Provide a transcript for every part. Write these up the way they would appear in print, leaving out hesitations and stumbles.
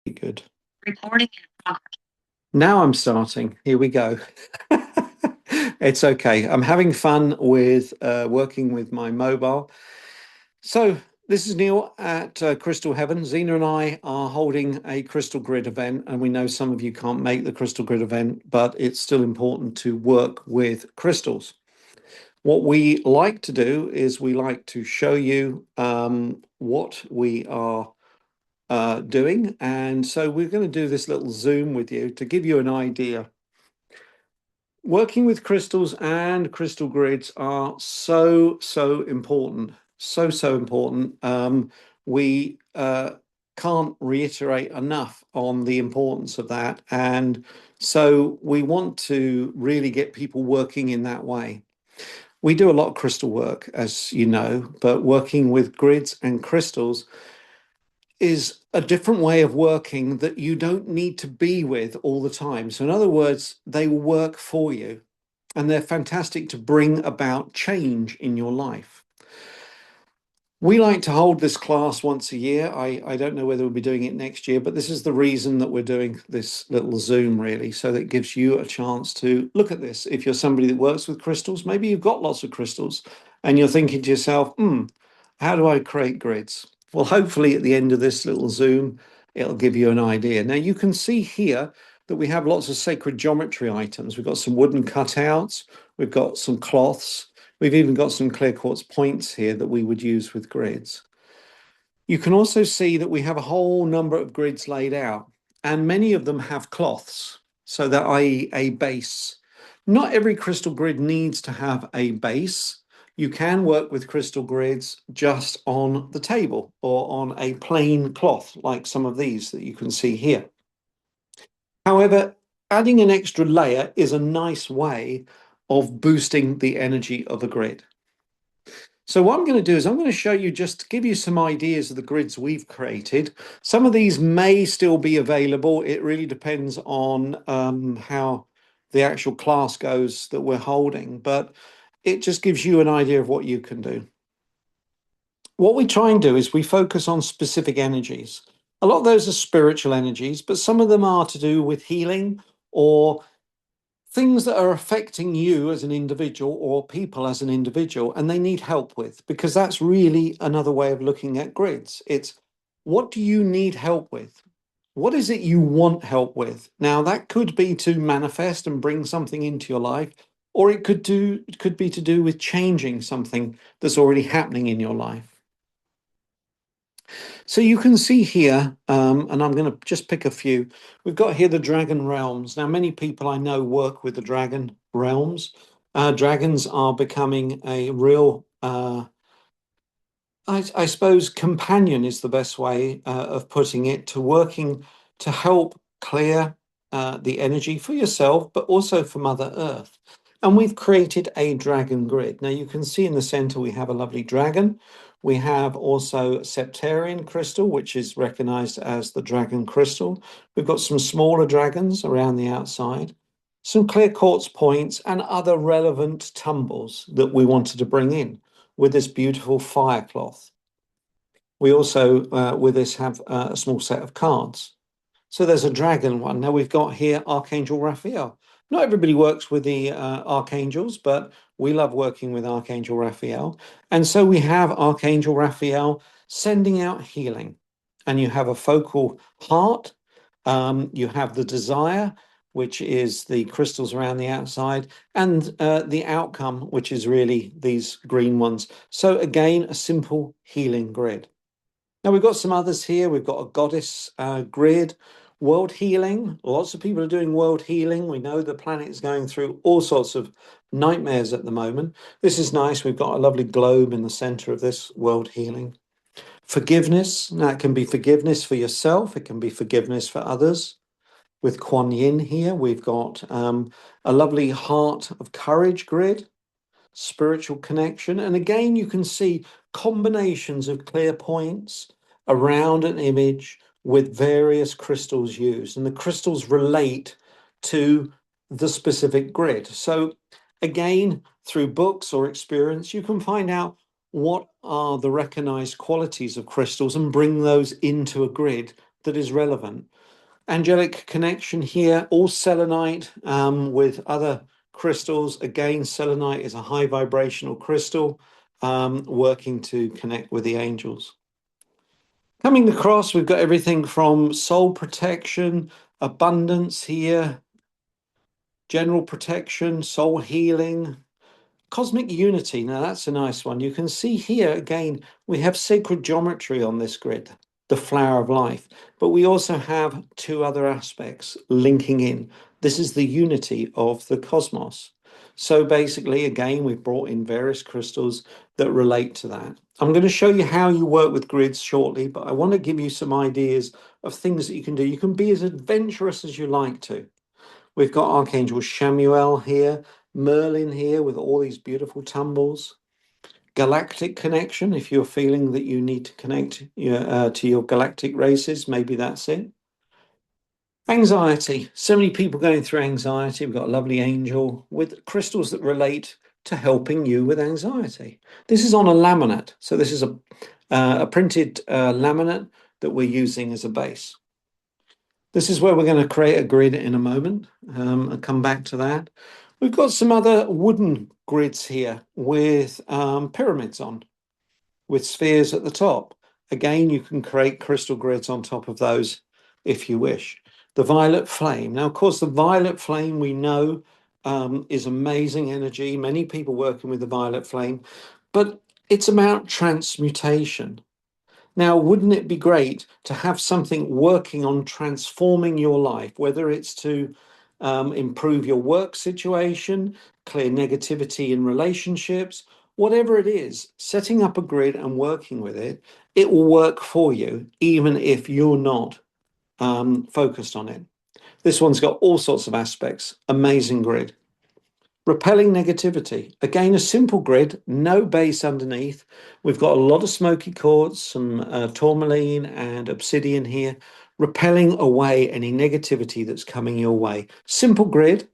Good. Recording in progress. Now I'm starting. Here we go. It's okay. I'm having fun with working with my mobile. So this is Neil at Crystal Heaven. Zena and I are holding a Crystal Grid event, and we know some of you can't make the Crystal Grid event, but it's still important to work with crystals. What we like to do is we like to show you what we are doing. And so we're going to do this little Zoom with you to give you an idea. Working with crystals and crystal grids are so important. So important. We can't reiterate enough on the importance of that. And so we want to really get people working in that way. We do a lot of crystal work, as you know, but working with grids and crystals is a different way of working that you don't need to be with all the time. So, in other words, they will work for you and they're fantastic to bring about change in your life. We like to hold this class once a year. I don't know whether we'll be doing it next year, but this is the reason that we're doing this little Zoom, really, so that it gives you a chance to look at this. If you're somebody that works with crystals, maybe you've got lots of crystals and you're thinking to yourself, how do I create grids? Well, hopefully at the end of this little Zoom, it'll give you an idea. Now, you can see here that we have lots of sacred geometry items. We've got some wooden cutouts, we've got some cloths, we've even got some clear quartz points here that we would use with grids. You can also see that we have a whole number of grids laid out, and many of them have cloths, so that i.e. a base. Not every crystal grid needs to have a base. You can work with crystal grids just on the table or on a plain cloth, like some of these that you can see here. However, adding an extra layer is a nice way of boosting the energy of a grid. So what I'm going to do is I'm going to show you, just to give you some ideas of the grids we've created. Some of these may still be available. It really depends on how the actual class goes that we're holding, but it just gives you an idea of what you can do. What we try and do is we focus on specific energies. A lot of those are spiritual energies, but some of them are to do with healing or things that are affecting you as an individual or people as an individual, and they need help with, because that's really another way of looking at grids. It's, what do you need help with? What is it you want help with? Now, that could be to manifest and bring something into your life, or it could be to do with changing something that's already happening in your life. So you can see here, and I'm going to just pick a few. We've got here the Dragon Realms. Now, many people I know work with the Dragon Realms. Dragons are becoming a real, I suppose, companion is the best way of putting it, to working to help clear the energy for yourself, but also for Mother Earth. And we've created a dragon grid. Now you can see in the center we have a lovely dragon. We have also Septarian crystal, which is recognized as the dragon crystal. We've got some smaller dragons around the outside, some clear quartz points, and other relevant tumbles that we wanted to bring in with this beautiful fire cloth. We also, with this, have a small set of cards. So there's a dragon one. Now we've got here Archangel Raphael. Not everybody works with the archangels, but we love working with Archangel Raphael. And so we have Archangel Raphael sending out healing. And you have a focal heart. You have the desire, which is the crystals around the outside, and the outcome, which is really these green ones. So again, a simple healing grid. Now we've got some others here. We've got a goddess grid, world healing. Lots of people are doing world healing. We know the planet is going through all sorts of nightmares at the moment. This is nice. We've got a lovely globe in the center of this world healing. Forgiveness. Now it can be forgiveness for yourself. It can be forgiveness for others. With Kuan Yin here, we've got a lovely heart of courage grid, spiritual connection. And again, you can see combinations of clear points around an image with various crystals used. And the crystals relate to the specific grid. So again, through books or experience, you can find out what are the recognized qualities of crystals and bring those into a grid that is relevant. Angelic connection here, all selenite with other crystals. Again, selenite is a high vibrational crystal working to connect with the angels. Coming across, we've got everything from soul protection, abundance here, general protection, soul healing, cosmic unity. Now that's a nice one. You can see here again, we have sacred geometry on this grid, the flower of life, but we also have two other aspects linking in. This is the unity of the cosmos. So basically, again, we've brought in various crystals that relate to that. I'm going to show you how you work with grids shortly, but I want to give you some ideas of things that you can do. You can be as adventurous as you like to. We've got Archangel Chamuel here, Merlin here with all these beautiful tumbles. Galactic connection, if you're feeling that you need to connect to your galactic races, maybe that's it. Anxiety. So many people going through anxiety. We've got a lovely angel with crystals that relate to helping you with anxiety. This is on a laminate. So this is a printed laminate that we're using as a base. This is where we're going to create a grid in a moment. I'll come back to that. We've got some other wooden grids here with pyramids on, with spheres at the top. Again, you can create crystal grids on top of those if you wish. The violet flame. Now, of course, the violet flame we know is amazing energy. Many people working with the violet flame, but it's about transmutation. Now, wouldn't it be great to have something working on transforming your life, whether it's to improve your work situation, clear negativity in relationships, whatever it is, setting up a grid and working with it, it will work for you, even if you're not focused on it. This one's got all sorts of aspects. Amazing grid. Repelling negativity. Again, a simple grid, no base underneath. We've got a lot of smoky quartz, some tourmaline and obsidian here, repelling away any negativity that's coming your way. Simple grid,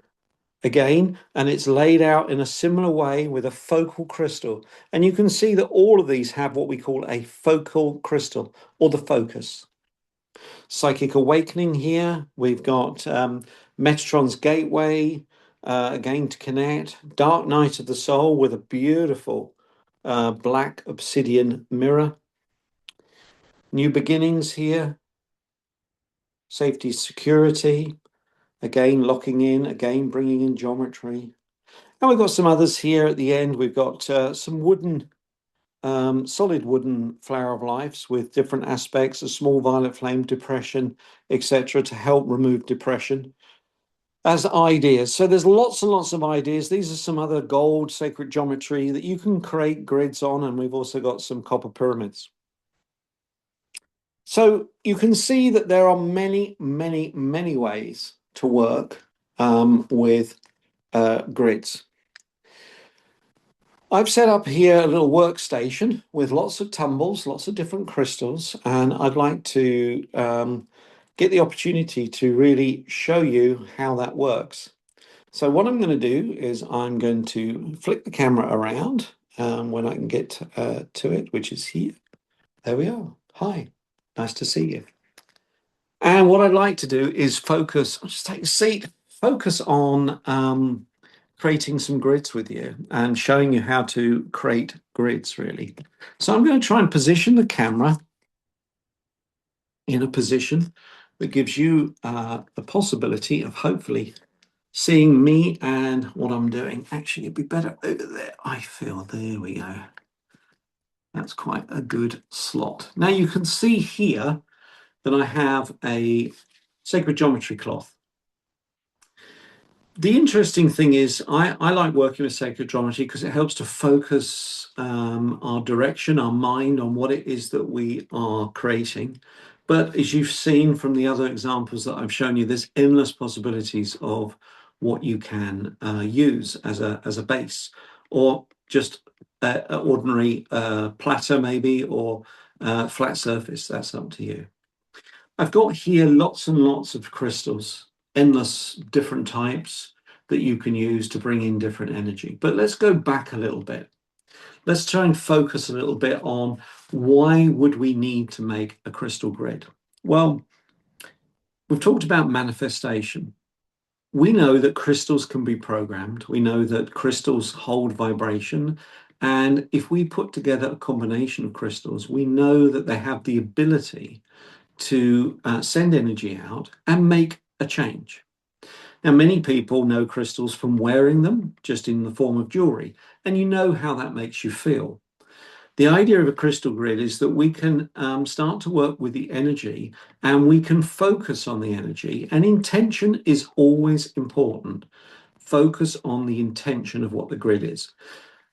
again, and it's laid out in a similar way with a focal crystal. And you can see that all of these have what we call a focal crystal, or the focus. Psychic awakening here. We've got Metatron's gateway, again to connect. Dark night of the soul with a beautiful black obsidian mirror. New beginnings here. Safety, security. Again, locking in, again, bringing in geometry. And we've got some others here at the end. We've got some wooden, solid wooden flower of lives with different aspects, a small violet flame, depression, etc., to help remove depression as ideas. So there's lots and lots of ideas. These are some other gold sacred geometry that you can create grids on, and we've also got some copper pyramids. So you can see that there are many, many, many ways to work with grids. I've set up here a little workstation with lots of tumbles, lots of different crystals, and I'd like to get the opportunity to really show you how that works. So what I'm going to do is I'm going to flick the camera around when I can get to it, which is here. There we are. Hi, nice to see you. And what I'd like to do is focus, I'll just take a seat, focus on creating some grids with you and showing you how to create grids, really. So I'm going to try and position the camera in a position that gives you the possibility of hopefully seeing me and what I'm doing. Actually, it'd be better over there, I feel. There we go. That's quite a good slot. Now you can see here that I have a sacred geometry cloth. The interesting thing is I like working with sacred geometry because it helps to focus our direction, our mind on what it is that we are creating. But as you've seen from the other examples that I've shown you, there's endless possibilities of what you can use as a base, or just an ordinary platter maybe, or flat surface. That's up to you. I've got here lots and lots of crystals, endless different types that you can use to bring in different energy. But let's go back a little bit. Let's try and focus a little bit on why would we need to make a crystal grid? Well, We've talked about manifestation. We know that crystals can be programmed. We know that crystals hold vibration. And if we put together a combination of crystals, we know that they have the ability to send energy out and make a change. Now, many people know crystals from wearing them just in the form of jewelry, and you know how that makes you feel. The idea of a crystal grid is that we can start to work with the energy and we can focus on the energy. And intention is always important. Focus on the intention of what the grid is.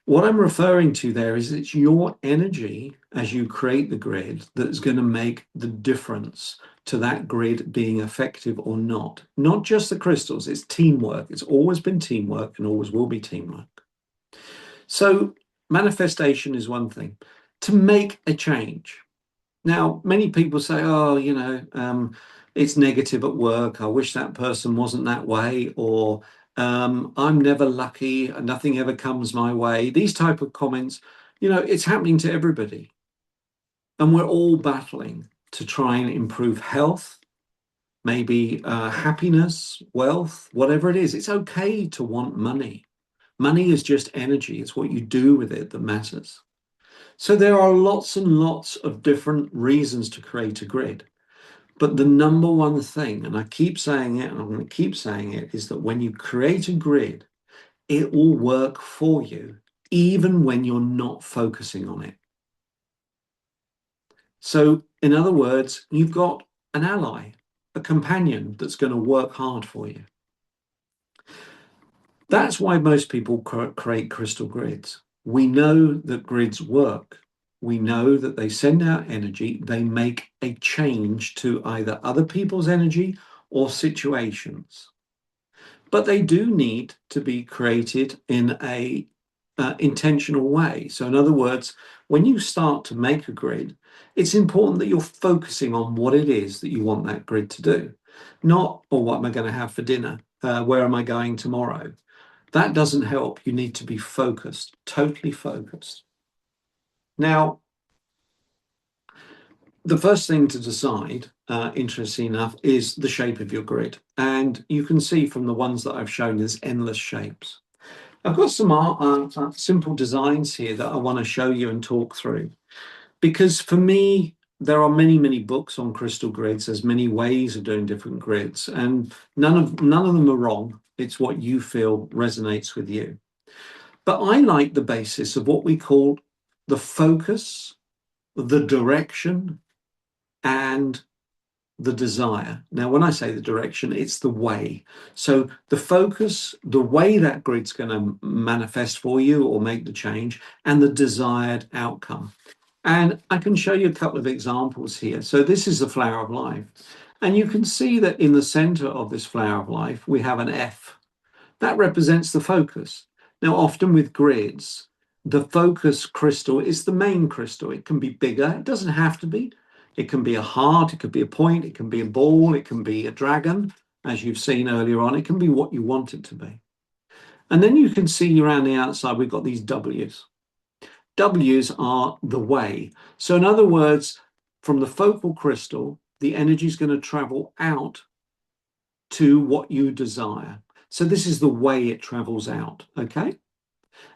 What I'm referring to there is it's your energy as you create the grid that's going to make the difference to that grid being effective or not. Not just the crystals, it's teamwork. It's always been teamwork and always will be teamwork. So manifestation is one thing. To make a change. Now, many people say, oh, it's negative at work. I wish that person wasn't that way. Or I'm never lucky. Nothing ever comes my way. These type of comments, it's happening to everybody. And we're all battling to try and improve health, maybe happiness, wealth, whatever it is. It's okay to want money. Money is just energy. It's what you do with it that matters. So there are lots and lots of different reasons to create a grid. But the number one thing, and I keep saying it, and I'm going to keep saying it, is that when you create a grid, it will work for you, even when you're not focusing on it. So, in other words, you've got an ally, a companion that's going to work hard for you. That's why most people create crystal grids. We know that grids work. We know that they send out energy, they make a change to either other people's energy or situations. But they do need to be created in a intentional way. So in other words, when you start to make a grid, it's important that you're focusing on what it is that you want that grid to do. Not, oh, what am I going to have for dinner? Where am I going tomorrow? That doesn't help. You need to be focused, totally focused. Now, the first thing to decide, interesting enough, is the shape of your grid. And you can see from the ones that I've shown, there's endless shapes. I've got some simple designs here that I want to show you and talk through. Because for me, there are many, many books on crystal grids. There's many ways of doing different grids, and none of them are wrong. It's what you feel resonates with you. But I like the basis of what we call the focus, the direction, and the desire. Now, when I say the direction, it's the way. So the focus, the way that grid's going to manifest for you or make the change, and the desired outcome. And I can show you a couple of examples here. So this is the flower of life. And you can see that in the center of this flower of life, we have an F. That represents the focus. Now, often with grids, the focus crystal is the main crystal. It can be bigger. It doesn't have to be. It can be a heart. It could be a point. It can be a ball. It can be a dragon, as you've seen earlier on. It can be what you want it to be. And then you can see around the outside, we've got these W's. W's are the way. So in other words, from the focal crystal, the energy is going to travel out to what you desire. So this is the way it travels out, okay?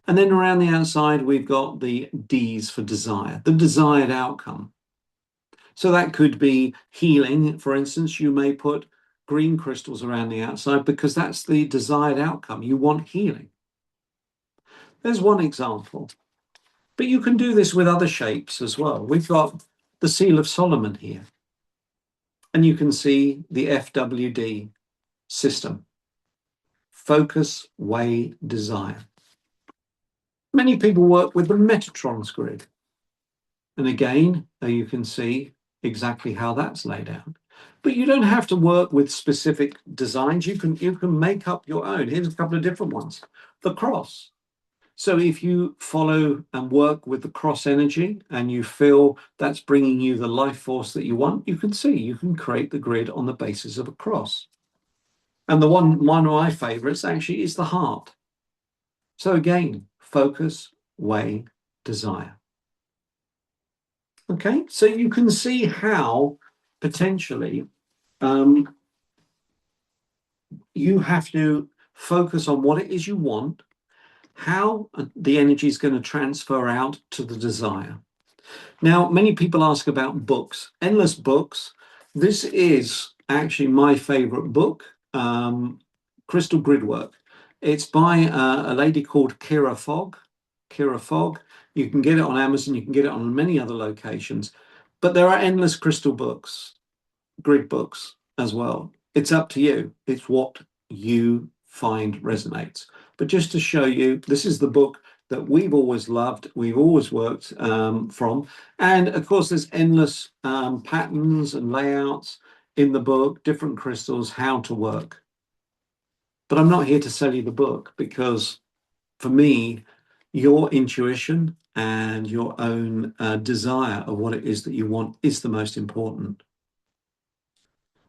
And then around the outside, we've got the D's for desire, the desired outcome. So that could be healing. For instance, you may put green crystals around the outside because that's the desired outcome. You want healing. There's one example. But you can do this with other shapes as well. We've got the Seal of Solomon here. And you can see the FWD system. Focus, way, desire. Many people work with the Metatron's grid. And again, you can see exactly how that's laid out. But you don't have to work with specific designs. You can make up your own. Here's a couple of different ones. The cross. So if you follow and work with the cross energy and you feel that's bringing you the life force that you want, you can create the grid on the basis of a cross. And one of my favorites actually is the heart. So again, focus, way, desire. Okay, so you can see how potentially you have to focus on what it is you want, how the energy is going to transfer out to the desire. Now, many people ask about books, endless books. This is actually my favorite book, Crystal Gridwork. It's by a lady called Kira Fogg. Kira Fogg. You can get it on Amazon, you can get it on many other locations, but there are endless crystal books, grid books as well. It's up to you. It's what you find resonates. But just to show you, this is the book that we've always loved, we've always worked from. And of course, there's endless patterns and layouts in the book, different crystals, how to work. But I'm not here to sell you the book, because for me, your intuition and your own desire of what it is that you want is the most important.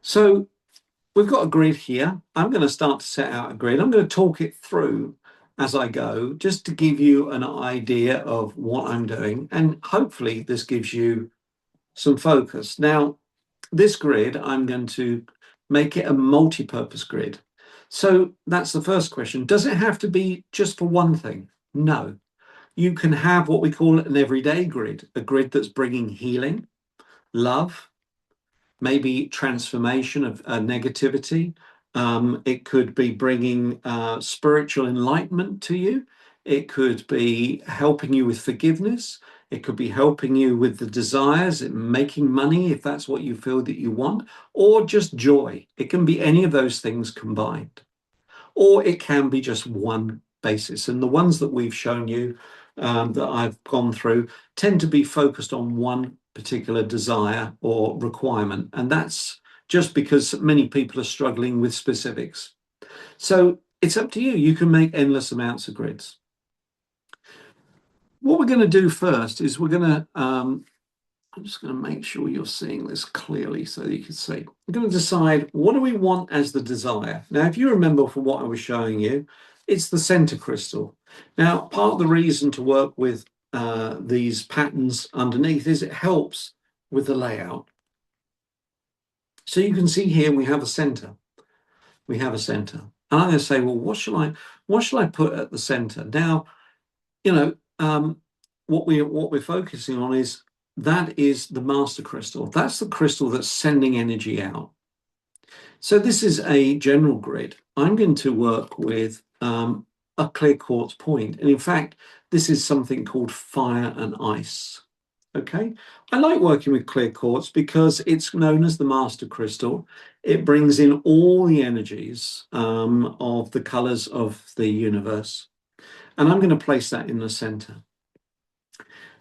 So we've got a grid here. I'm going to start to set out a grid. I'm going to talk it through as I go, just to give you an idea of what I'm doing. And hopefully this gives you some focus. Now, this grid, I'm going to make it a multi-purpose grid. So that's the first question. Does it have to be just for one thing? No. You can have what we call an everyday grid, a grid that's bringing healing, love, maybe transformation of negativity. It could be bringing spiritual enlightenment to you. It could be helping you with forgiveness. It could be helping you with the desires, making money if that's what you feel that you want, or just joy. It can be any of those things combined, or it can be just one basis. And the ones that we've shown you, that I've gone through, tend to be focused on one particular desire or requirement. And that's just because many people are struggling with specifics. So it's up to you. You can make endless amounts of grids. What we're going to do first is we're going to, I'm just going to make sure you're seeing this clearly so you can see. We're going to decide, what do we want as the desire? Now, if you remember from what I was showing you, it's the center crystal. Now, part of the reason to work with these patterns underneath is it helps with the layout. So you can see here we have a center. We have a center. And I'm going to say, well, what shall I put at the center? Now, you know, what we're focusing on is, that is the master crystal. That's the crystal that's sending energy out. So this is a general grid. I'm going to work with a clear quartz point. And in fact, this is something called fire and ice. Okay. I like working with clear quartz because it's known as the master crystal. It brings in all the energies of the colors of the universe. And I'm going to place that in the center.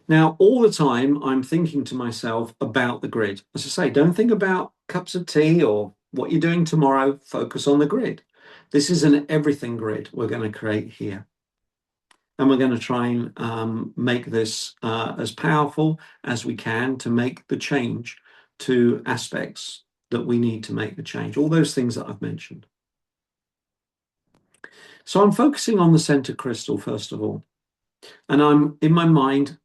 Now, all the time, I'm thinking to myself about the grid. As I say, don't think about cups of tea or what you're doing tomorrow. Focus on the grid. This is an everything grid we're going to create here. And we're going to try and make this as powerful as we can to make the change to aspects that we need to make the change. All those things that I've mentioned. So I'm focusing on the center crystal, first of all. And I'm, in my mind,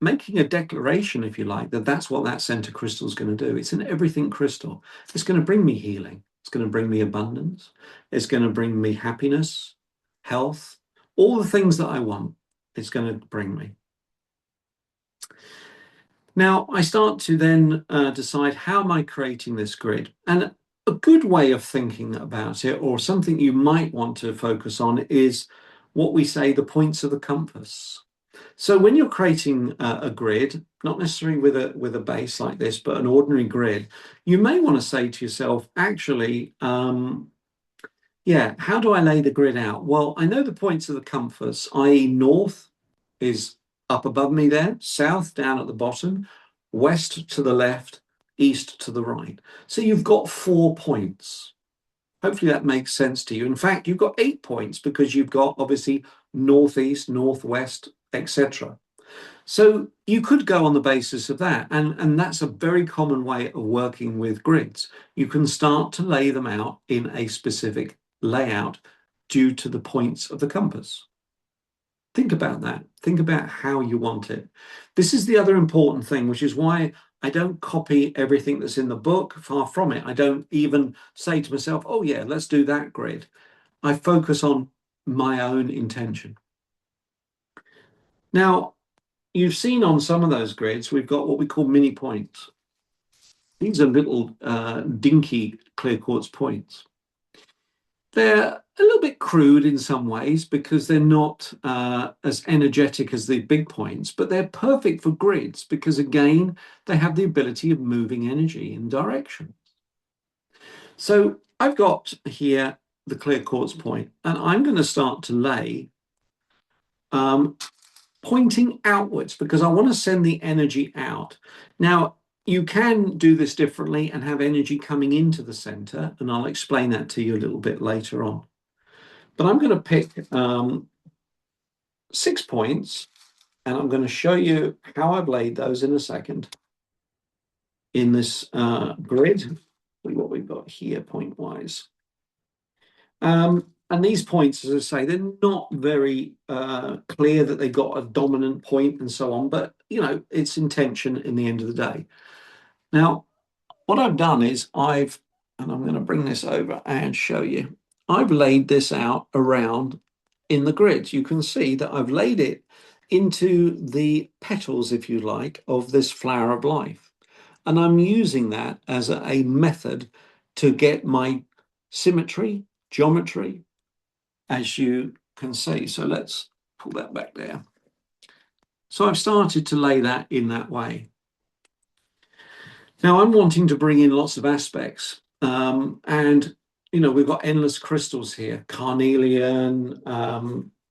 making a declaration, if you like, that that's what that center crystal is going to do. It's an everything crystal. It's going to bring me healing. It's going to bring me abundance. It's going to bring me happiness, health, all the things that I want. It's going to bring me. Now, I start to then decide, how am I creating this grid? And a good way of thinking about it, or something you might want to focus on, is what we say the points of the compass. So when you're creating a grid, not necessarily with a base like this, but an ordinary grid, you may want to say to yourself, actually, yeah, how do I lay the grid out? Well, I know the points of the compass, i.e. north is up above me there, south down at the bottom, west to the left, east to the right. So you've got 4 points. Hopefully that makes sense to you. In fact, you've got 8 points because you've got obviously northeast, northwest, etc. So you could go on the basis of that. And that's a very common way of working with grids. You can start to lay them out in a specific layout due to the points of the compass. Think about that. Think about how you want it. This is the other important thing, which is why I don't copy everything that's in the book, far from it. I don't even say to myself, oh yeah, let's do that grid. I focus on my own intention. Now, you've seen on some of those grids, we've got what we call mini points. These are little dinky clear quartz points. They're a little bit crude in some ways because they're not as energetic as the big points, but they're perfect for grids because, again, they have the ability of moving energy in direction. So I've got here the clear quartz point, and I'm going to start to lay pointing outwards because I want to send the energy out. Now, you can do this differently and have energy coming into the center, and I'll explain that to you a little bit later on. But I'm going to pick 6 points, and I'm going to show you how I've laid those in a second in this grid. What we've got here point-wise. And these points, as I say, they're not very clear that they've got a dominant point and so on, but, you know, it's intention in the end of the day. Now, what I've done is and I'm going to bring this over and show you, I've laid this out around in the grid. You can see that I've laid it into the petals, if you like, of this flower of life. And I'm using that as a method to get my symmetry, geometry, as you can see. So let's pull that back there. So I've started to lay that in that way. Now I'm wanting to bring in lots of aspects. And, you know, we've got endless crystals here, carnelian,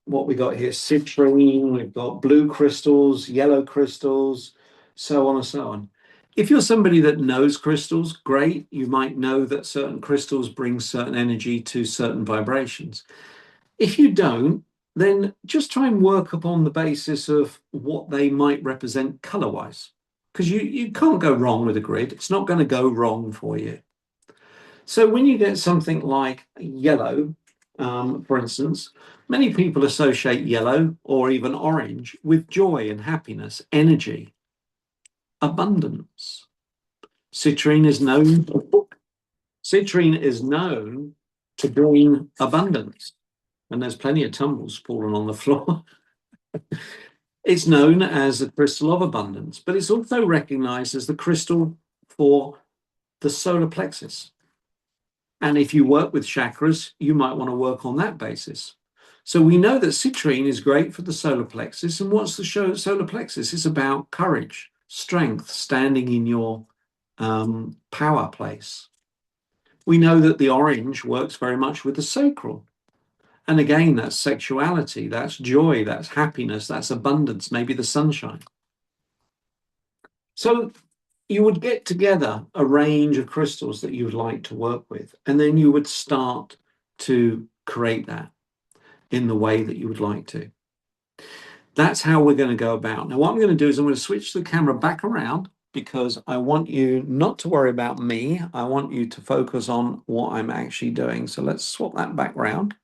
what we got here, citrine, we've got blue crystals, yellow crystals, so on and so on. If you're somebody that knows crystals, great. You might know that certain crystals bring certain energy to certain vibrations. If you don't, then just try and work upon the basis of what they might represent color-wise, because you can't go wrong with a grid. It's not going to go wrong for you. So when you get something like yellow, for instance, many people associate yellow or even orange with joy and happiness, energy, abundance. Citrine is known to bring abundance. And there's plenty of tumbles falling on the floor. It's known as a crystal of abundance, but it's also recognized as the crystal for the solar plexus. And if you work with chakras, you might want to work on that basis. So we know that citrine is great for the solar plexus. And what's the solar plexus? It's about courage, strength, standing in your power place. We know that the orange works very much with the sacral. And again, that's sexuality, that's joy, that's happiness, that's abundance, maybe the sunshine. So you would get together a range of crystals that you would like to work with, and then you would start to create that in the way that you would like to. That's how we're going to go about. Now, what I'm going to do is I'm going to switch the camera back around because I want you not to worry about me. I want you to focus on what I'm actually doing. So let's swap that back around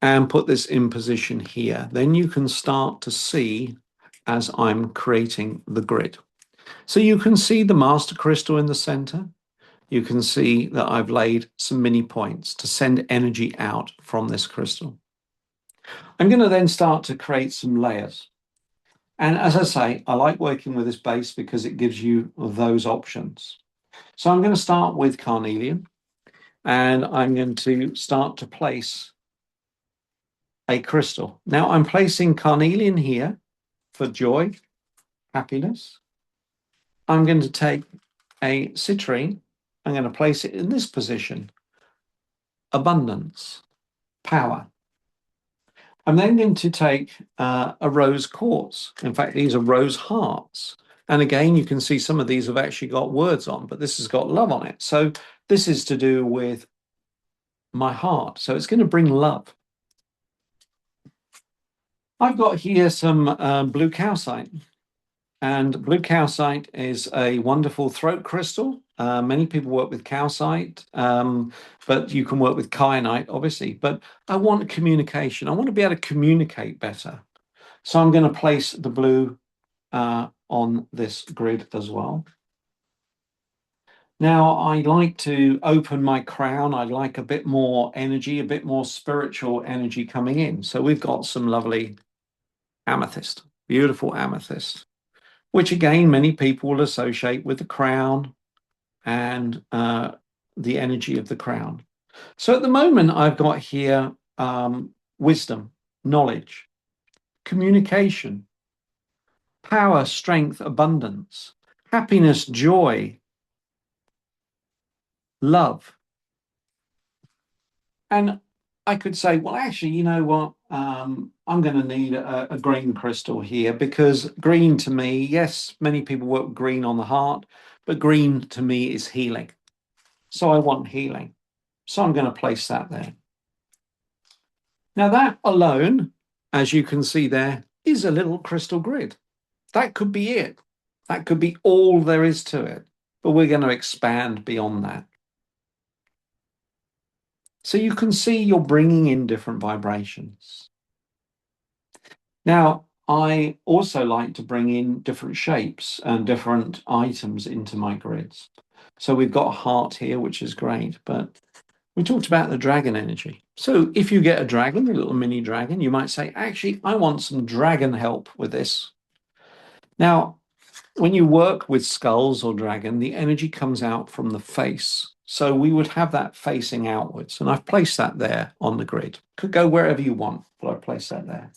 and put this in position here. Then you can start to see as I'm creating the grid. So you can see the master crystal in the center. You can see that I've laid some mini points to send energy out from this crystal. I'm going to then start to create some layers. And as I say, I like working with this base because it gives you those options. So I'm going to start with carnelian, and I'm going to start to place a crystal. Now I'm placing carnelian here for joy, happiness. I'm going to take a citrine. I'm going to place it in this position, abundance, power. I'm then going to take a rose quartz. In fact, these are rose hearts. And again, you can see some of these have actually got words on, but this has got love on it. So this is to do with my heart. So it's going to bring love. I've got here some blue calcite, and blue calcite is a wonderful throat crystal. Many people work with calcite, but you can work with kyanite, obviously. But I want communication. I want to be able to communicate better. So I'm going to place the blue on this grid as well. Now, I like to open my crown. I like a bit more energy, a bit more spiritual energy coming in. So we've got some lovely amethyst, beautiful amethyst, which again, many people will associate with the crown and the energy of the crown. So at the moment, I've got here wisdom, knowledge, communication, power, strength, abundance, happiness, joy, love. And I could say, well, actually, you know what? I'm going to need a green crystal here, because green to me, yes, many people work with green on the heart, but green to me is healing. So I want healing. So I'm going to place that there. Now that alone, as you can see there, is a little crystal grid. That could be it. That could be all there is to it. But we're going to expand beyond that. So you can see you're bringing in different vibrations. Now, I also like to bring in different shapes and different items into my grids. So we've got a heart here, which is great, but we talked about the dragon energy. So if you get a dragon, a little mini dragon, you might say, actually, I want some dragon help with this. Now, when you work with skulls or dragon, the energy comes out from the face. So we would have that facing outwards. And I've placed that there on the grid. Could go wherever you want, but I place that there.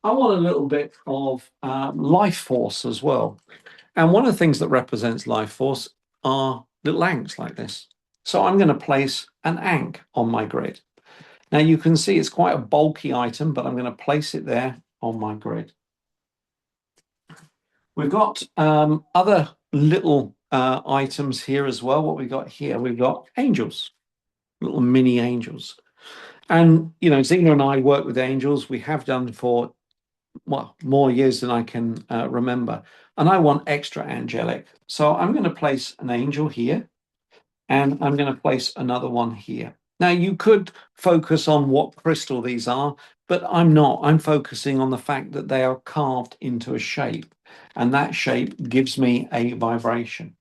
I want a little bit of life force as well. And one of the things that represents life force are little anks like this. So I'm going to place an ank on my grid. Now you can see it's quite a bulky item, but I'm going to place it there on my grid. We've got other little items here as well. What we've got here, we've got angels, little mini angels. And, you know, Zena and I work with angels. We have done for, well, more years than I can remember. And I want extra angelic. So I'm going to place an angel here, and I'm going to place another one here. Now, you could focus on what crystal these are, but I'm not. I'm focusing on the fact that they are carved into a shape, and that shape gives me a vibration.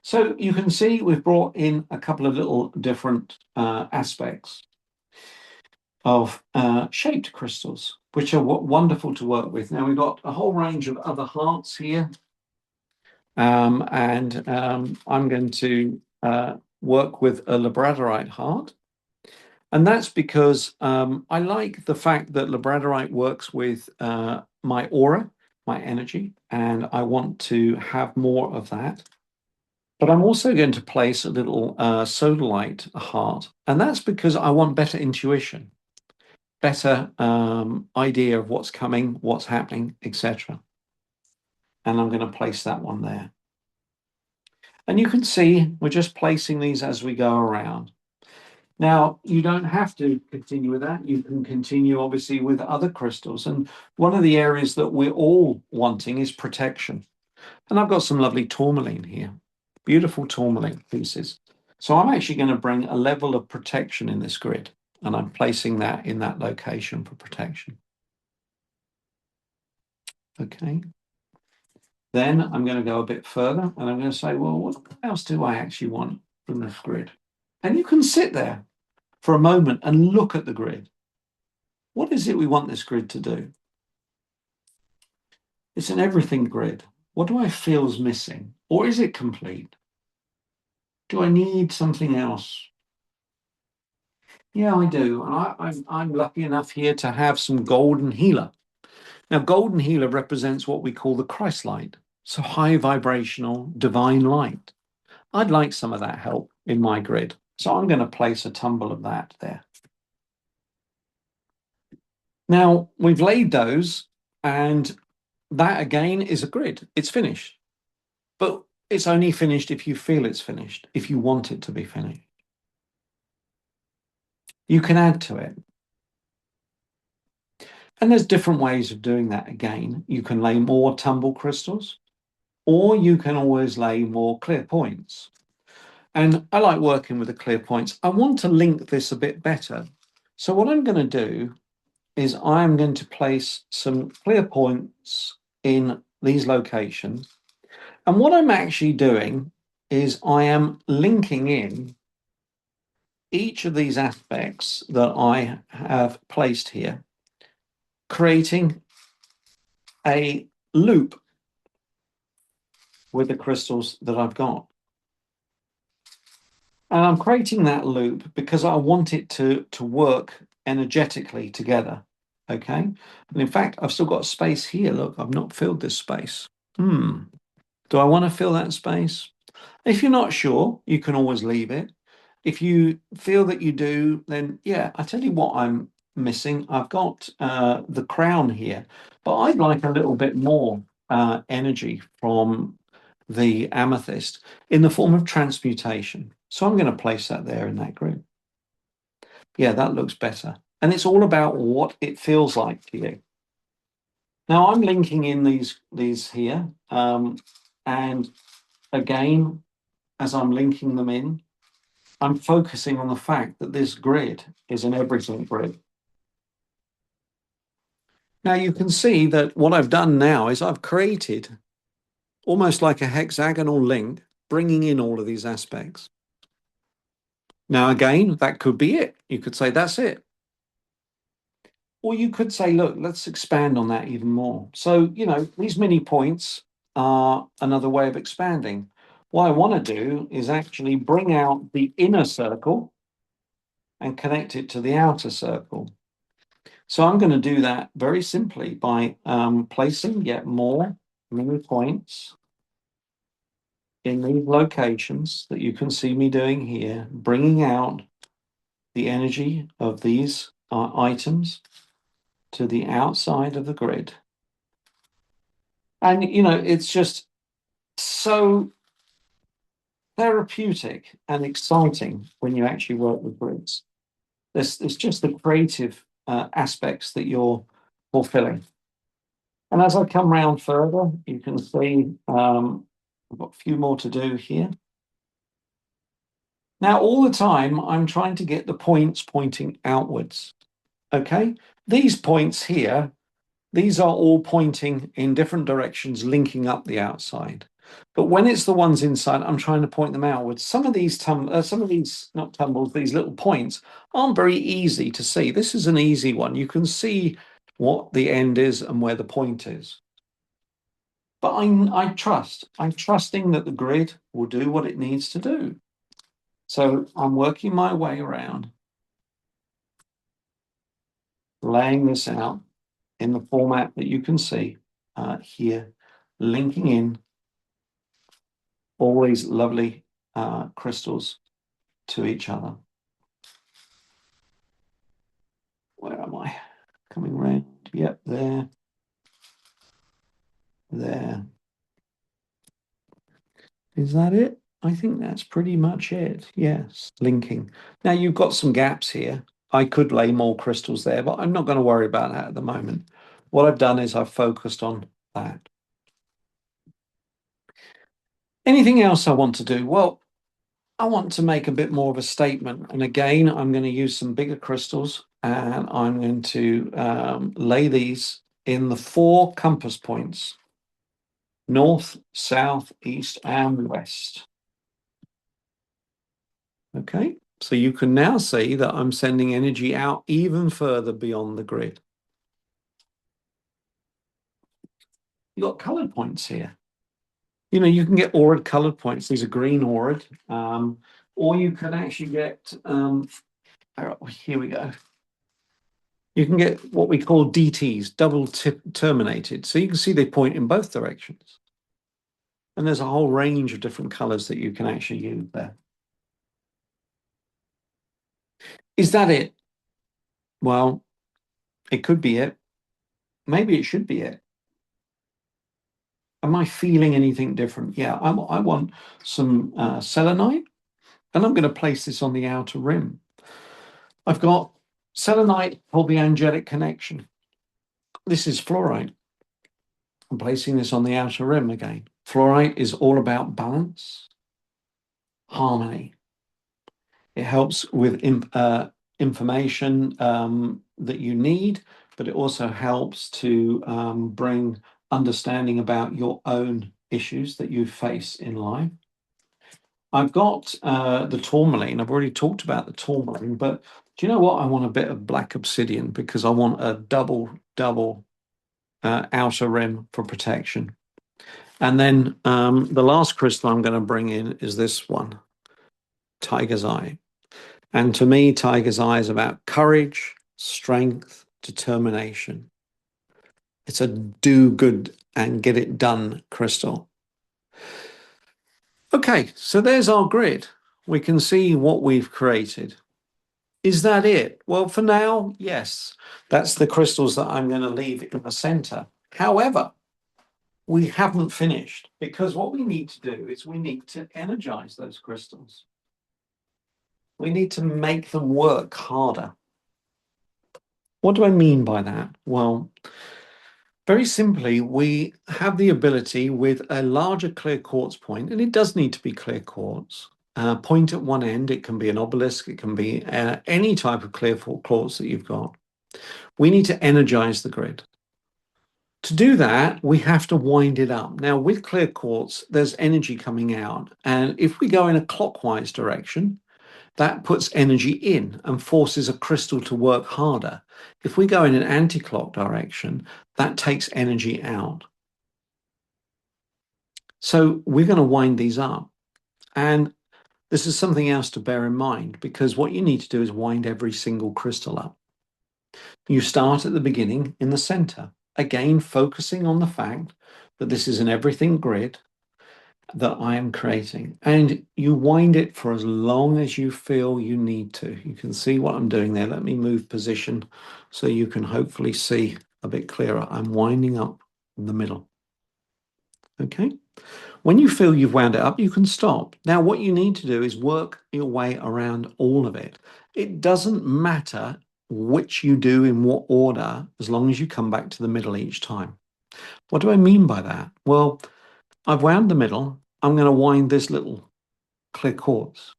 So you can see we've brought in a couple of little different aspects of shaped crystals, which are wonderful to work with. Now, we've got a whole range of other hearts here, and I'm going to work with a labradorite heart. And that's because I like the fact that labradorite works with my aura, my energy, and I want to have more of that. But I'm also going to place a little sodalite heart, and that's because I want better intuition, better idea of what's coming, what's happening, etc. And I'm going to place that one there. And you can see we're just placing these as we go around. Now, you don't have to continue with that. You can continue, obviously, with other crystals. And one of the areas that we're all wanting is protection. And I've got some lovely tourmaline here, beautiful tourmaline pieces. So I'm actually going to bring a level of protection in this grid, and I'm placing that in that location for protection. Okay. Then I'm going to go a bit further, and I'm going to say, well, what else do I actually want from this grid? And you can sit there for a moment and look at the grid. What is it we want this grid to do? It's an everything grid. What do I feel is missing? Or is it complete? Do I need something else? Yeah, I do. And I'm lucky enough here to have some golden healer. Now, golden healer represents what we call the Christ light. So high vibrational divine light. I'd like some of that help in my grid. So I'm going to place a tumble of that there. Now, we've laid those, and that again is a grid. It's finished. But it's only finished if you feel it's finished, if you want it to be finished. You can add to it. And there's different ways of doing that again. You can lay more tumble crystals, or you can always lay more clear points. And I like working with the clear points. I want to link this a bit better. So what I'm going to do is I'm going to place some clear points in these locations. And what I'm actually doing is I am linking in each of these aspects that I have placed here, creating a loop with the crystals that I've got. And I'm creating that loop because I want it to work energetically together. Okay. And in fact, I've still got space here. Look, I've not filled this space. Do I want to fill that space? If you're not sure, you can always leave it. If you feel that you do, then yeah, I tell you what I'm missing. I've got the crown here, but I'd like a little bit more energy from the amethyst in the form of transmutation. So I'm going to place that there in that grid. Yeah, that looks better. And it's all about what it feels like to you. Now I'm linking in these here. And again, as I'm linking them in, I'm focusing on the fact that this grid is an everything grid. Now you can see that what I've done now is I've created almost like a hexagonal link, bringing in all of these aspects. Now, again, that could be it. You could say that's it. Or you could say, look, let's expand on that even more. So, these mini points are another way of expanding. What I want to do is actually bring out the inner circle and connect it to the outer circle. So I'm going to do that very simply by placing yet more mini points in these locations that you can see me doing here, bringing out the energy of these items to the outside of the grid. And, it's just so therapeutic and exciting when you actually work with grids. It's just the creative aspects that you're fulfilling. And as I come round further, you can see I've got a few more to do here. Now, all the time, I'm trying to get the points pointing outwards. Okay, these points here, these are all pointing in different directions, linking up the outside. But when it's the ones inside, I'm trying to point them outwards. Some of these not tumbles, these little points aren't very easy to see. This is an easy one. You can see what the end is and where the point is. But I'm trusting that the grid will do what it needs to do. So I'm working my way around, laying this out in the format that you can see here, linking in all these lovely crystals to each other. Where am I? Coming around. Yep, there. There. Is that it? I think that's pretty much it. Yes, linking. Now you've got some gaps here. I could lay more crystals there, but I'm not going to worry about that at the moment. What I've done is I've focused on that. Anything else I want to do? Well, I want to make a bit more of a statement. And again, I'm going to use some bigger crystals and I'm going to lay these in the 4 compass points: north, south, east, and west. Okay, so you can now see that I'm sending energy out even further beyond the grid. You've got colored points here. You can get aurid colored points. These are green aurid. Or you can actually get, here we go. You can get what we call DTs, double terminated. So you can see they point in both directions. And there's a whole range of different colors that you can actually use there. Is that it? Well, it could be it. Maybe it should be it. Am I feeling anything different? Yeah, I want some selenite, and I'm going to place this on the outer rim. I've got selenite called the angelic connection. This is fluorite. I'm placing this on the outer rim again. Fluorite is all about balance, harmony. It helps with information that you need, but it also helps to bring understanding about your own issues that you face in life. I've got the tourmaline. I've already talked about the tourmaline, but do you know what? I want a bit of black obsidian because I want a double outer rim for protection. And then the last crystal I'm going to bring in is this one, Tiger's Eye. And to me, Tiger's Eye is about courage, strength, determination. It's a do good and get it done crystal. Okay, so there's our grid. We can see what we've created. Is that it? Well, for now, yes. That's the crystals that I'm going to leave in the center. However, we haven't finished because what we need to do is we need to energize those crystals. We need to make them work harder. What do I mean by that? Well, very simply, we have the ability with a larger clear quartz point, and it does need to be clear quartz, point at one end. It can be an obelisk. It can be any type of clear quartz that you've got. We need to energize the grid. To do that, we have to wind it up. Now, with clear quartz, there's energy coming out. And if we go in a clockwise direction, that puts energy in and forces a crystal to work harder. If we go in an anti-clock direction, that takes energy out. So we're going to wind these up. And this is something else to bear in mind, because what you need to do is wind every single crystal up. You start at the beginning in the center, again, focusing on the fact that this is an everything grid that I am creating, and you wind it for as long as you feel you need to. You can see what I'm doing there. Let me move position so you can hopefully see a bit clearer. I'm winding up the middle. Okay. When you feel you've wound it up, you can stop. Now, what you need to do is work your way around all of it. It doesn't matter which you do in what order, as long as you come back to the middle each time. What do I mean by that? Well, I've wound the middle. I'm going to wind this little clear quartz.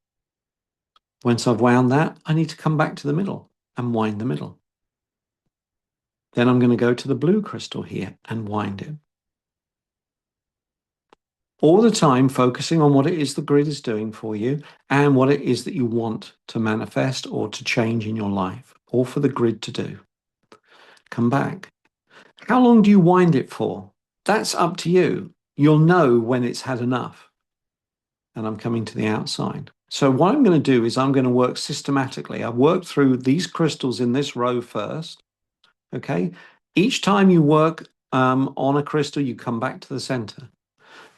Once I've wound that, I need to come back to the middle and wind the middle. Then I'm going to go to the blue crystal here and wind it. All the time focusing on what it is the grid is doing for you and what it is that you want to manifest or to change in your life, or for the grid to do. Come back. How long do you wind it for? That's up to you. You'll know when it's had enough. And I'm coming to the outside. So what I'm going to do is I'm going to work systematically. I've worked through these crystals in this row first. Okay. Each time you work on a crystal, you come back to the center.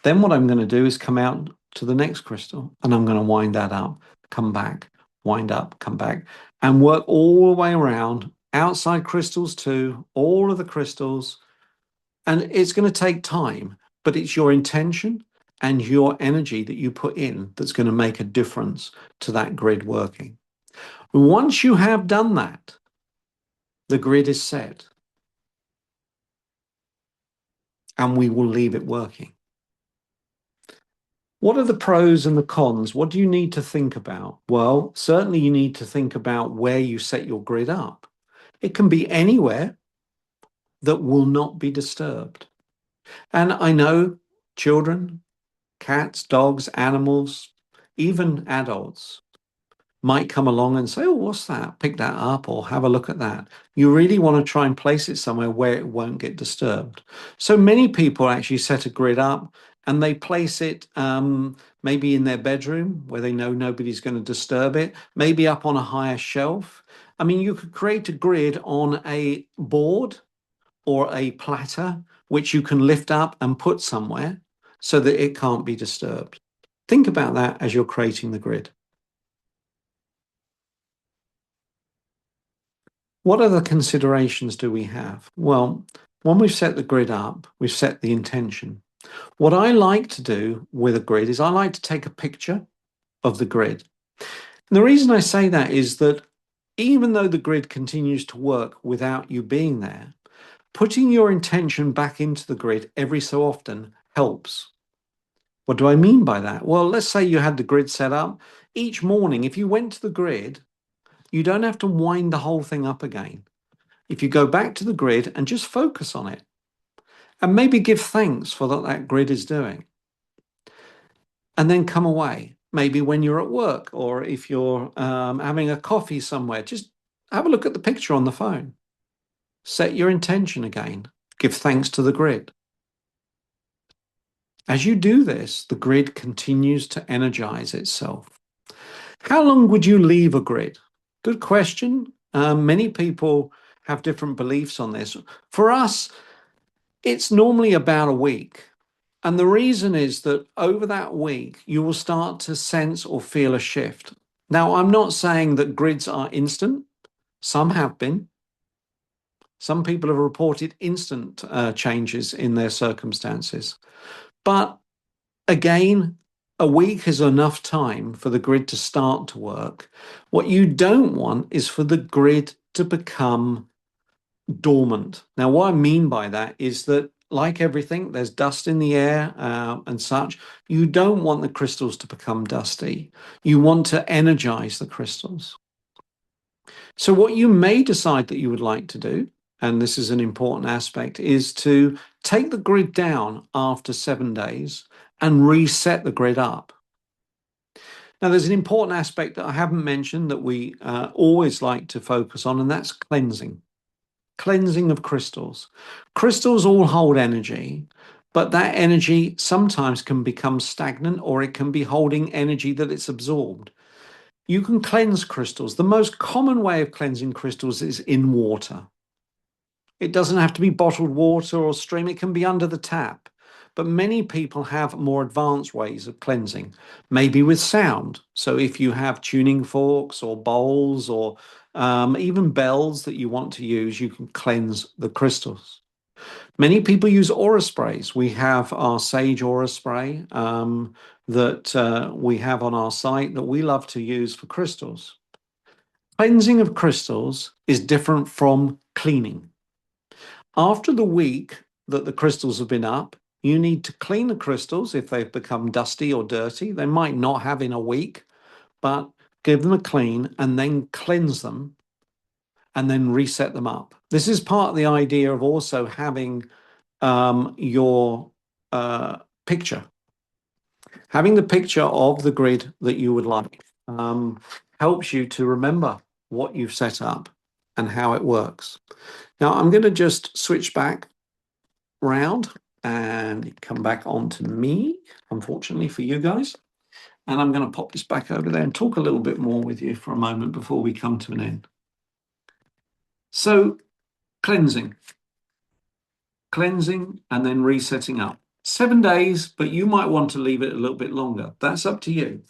Then what I'm going to do is come out to the next crystal and I'm going to wind that up, come back, wind up, come back, and work all the way around, outside crystals too, all of the crystals. And it's going to take time, but it's your intention and your energy that you put in that's going to make a difference to that grid working. Once you have done that, the grid is set and we will leave it working. What are the pros and the cons? What do you need to think about? Well, certainly you need to think about where you set your grid up. It can be anywhere that will not be disturbed. And I know children, cats, dogs, animals, even adults might come along and say, oh, what's that? Pick that up or have a look at that. You really want to try and place it somewhere where it won't get disturbed. So many people actually set a grid up and they place it maybe in their bedroom where they know nobody's going to disturb it, maybe up on a higher shelf. I mean, you could create a grid on a board or a platter, which you can lift up and put somewhere so that it can't be disturbed. Think about that as you're creating the grid. What other considerations do we have? Well, when we've set the grid up, we've set the intention. What I like to do with a grid is I like to take a picture of the grid. And the reason I say that is that even though the grid continues to work without you being there, putting your intention back into the grid every so often helps. What do I mean by that? Well, let's say you had the grid set up. Each morning, if you went to the grid, you don't have to wind the whole thing up again. If you go back to the grid and just focus on it, and maybe give thanks for that grid is doing. And then come away, maybe when you're at work or if you're having a coffee somewhere, just have a look at the picture on the phone. Set your intention again. Give thanks to the grid. As you do this, the grid continues to energize itself. How long would you leave a grid? Good question. Many people have different beliefs on this. For us, it's normally about a week. And the reason is that over that week, you will start to sense or feel a shift. Now, I'm not saying that grids are instant. Some have been. Some people have reported instant changes in their circumstances. But again, a week is enough time for the grid to start to work. What you don't want is for the grid to become dormant. Now, what I mean by that is that, like everything, there's dust in the air and such. You don't want the crystals to become dusty. You want to energize the crystals. So, what you may decide that you would like to do, and this is an important aspect, is to take the grid down after 7 days and reset the grid up. Now, there's an important aspect that I haven't mentioned that we always like to focus on, and that's cleansing. Cleansing of crystals. Crystals all hold energy, but that energy sometimes can become stagnant or it can be holding energy that it's absorbed. You can cleanse crystals. The most common way of cleansing crystals is in water. It doesn't have to be bottled water or stream, it can be under the tap. But many people have more advanced ways of cleansing, maybe with sound. So if you have tuning forks or bowls or even bells that you want to use, you can cleanse the crystals. Many people use aura sprays. We have our Sage aura spray that we have on our site that we love to use for crystals. Cleansing of crystals is different from cleaning. After the week that the crystals have been up, you need to clean the crystals if they've become dusty or dirty. They might not have in a week, but give them a clean and then cleanse them and then reset them up. This is part of the idea of also having your picture. Having the picture of the grid that you would like helps you to remember what you've set up and how it works. Now, I'm going to just switch back round and come back onto me, unfortunately for you guys. And I'm going to pop this back over there and talk a little bit more with you for a moment before we come to an end. So, cleansing and then resetting up. 7 days, but you might want to leave it a little bit longer. That's up to you.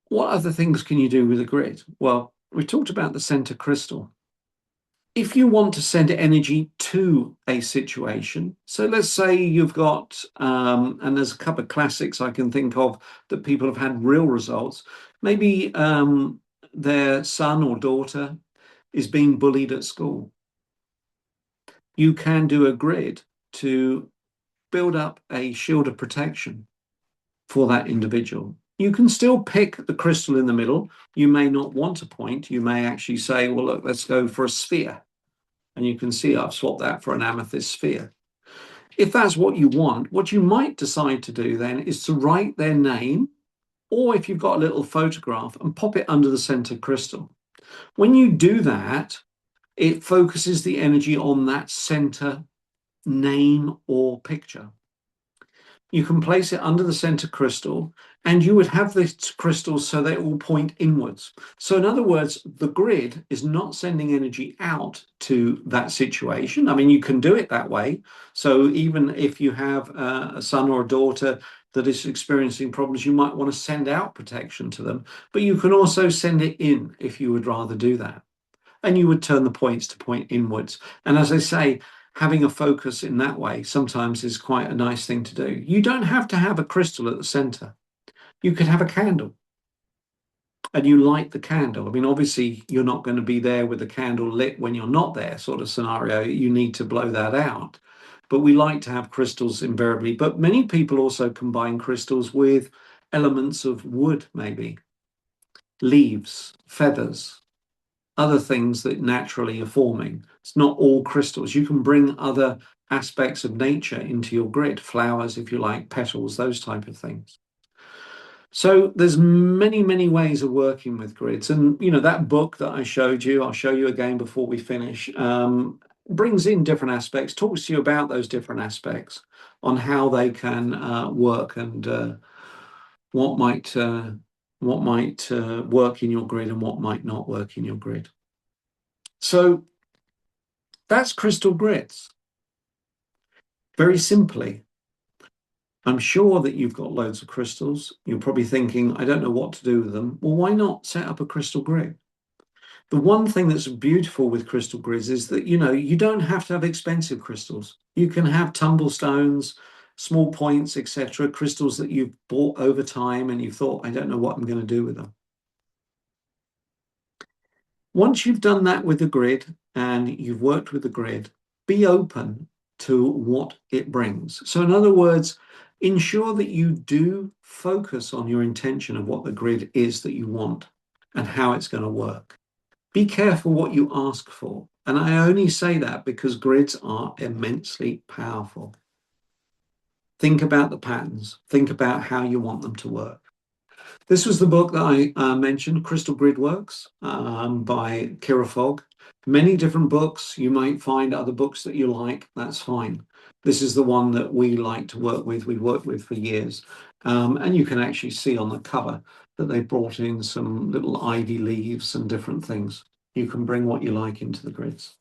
What other things can you do with a grid? Well, we talked about the center crystal. If you want to send energy to a situation, so let's say you've got, and there's a couple of classics I can think of that people have had real results. Maybe their son or daughter is being bullied at school. You can do a grid to build up a shield of protection for that individual. You can still pick the crystal in the middle. You may not want a point. You may actually say, well, look, let's go for a sphere. And you can see I've swapped that for an amethyst sphere. If that's what you want, what you might decide to do then is to write their name, or if you've got a little photograph, and pop it under the center crystal. When you do that, it focuses the energy on that center name or picture. You can place it under the center crystal and you would have the crystals so they all point inwards. So in other words, the grid is not sending energy out to that situation. I mean, you can do it that way. So even if you have a son or a daughter that is experiencing problems, you might want to send out protection to them, but you can also send it in if you would rather do that. And you would turn the points to point inwards. And as I say, having a focus in that way sometimes is quite a nice thing to do. You don't have to have a crystal at the center. You could have a candle and you light the candle. I mean, obviously, you're not going to be there with the candle lit when you're not there, sort of scenario. You need to blow that out. But we like to have crystals invariably. But many people also combine crystals with elements of wood, maybe leaves, feathers, other things that naturally are forming. It's not all crystals. You can bring other aspects of nature into your grid, flowers, if you like, petals, those type of things. So there's many, many ways of working with grids. And, that book that I showed you, I'll show you again before we finish, brings in different aspects, talks to you about those different aspects on how they can work and what might work in your grid and what might not work in your grid. So that's crystal grids. Very simply, I'm sure that you've got loads of crystals. You're probably thinking, I don't know what to do with them. Well, why not set up a crystal grid? The one thing that's beautiful with crystal grids is that, you don't have to have expensive crystals. You can have tumble stones, small points, etc., crystals that you've bought over time and you thought, I don't know what I'm going to do with them. Once you've done that with the grid and you've worked with the grid, be open to what it brings. So in other words, ensure that you do focus on your intention of what the grid is that you want and how it's going to work. Be careful what you ask for. And I only say that because grids are immensely powerful. Think about the patterns. Think about how you want them to work. This was the book that I mentioned, Crystal Grid Works, by Kira Fogg. Many different books. You might find other books that you like. That's fine. This is the one that we like to work with. We've worked with for years. And you can actually see on the cover that they brought in some little ivy leaves and different things. You can bring what you like into the grids.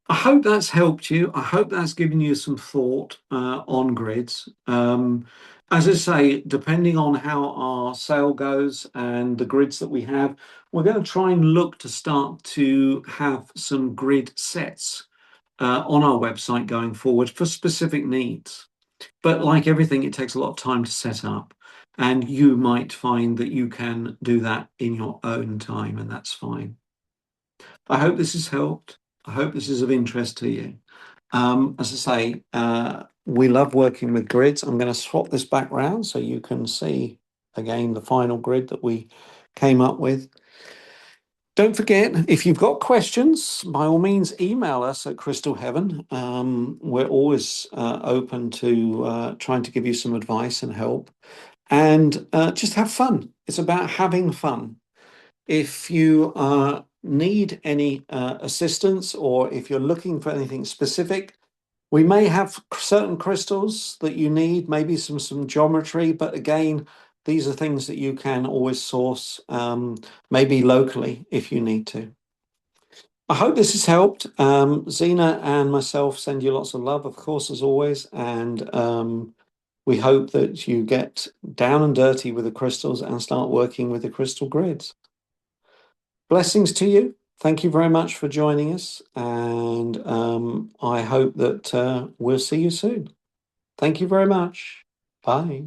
I hope that's helped you. I hope that's given you some thought on grids. As I say, depending on how our sale goes and the grids that we have, we're going to try and look to start to have some grid sets on our website going forward for specific needs. But like everything, it takes a lot of time to set up. And you might find that you can do that in your own time, and that's fine. I hope this has helped. I hope this is of interest to you. As I say, we love working with grids. I'm going to swap this back round so you can see again the final grid that we came up with. Don't forget, if you've got questions, by all means, email us at Crystal Heaven. We're always open to trying to give you some advice and help. And just have fun. It's about having fun. If you need any assistance or if you're looking for anything specific, we may have certain crystals that you need, maybe some geometry, but again, these are things that you can always source, maybe locally if you need to. I hope this has helped. Zena and myself send you lots of love, of course, as always, and we hope that you get down and dirty with the crystals and start working with the crystal grids. Blessings to you. Thank you very much for joining us. And I hope that we'll see you soon. Thank you very much. Bye.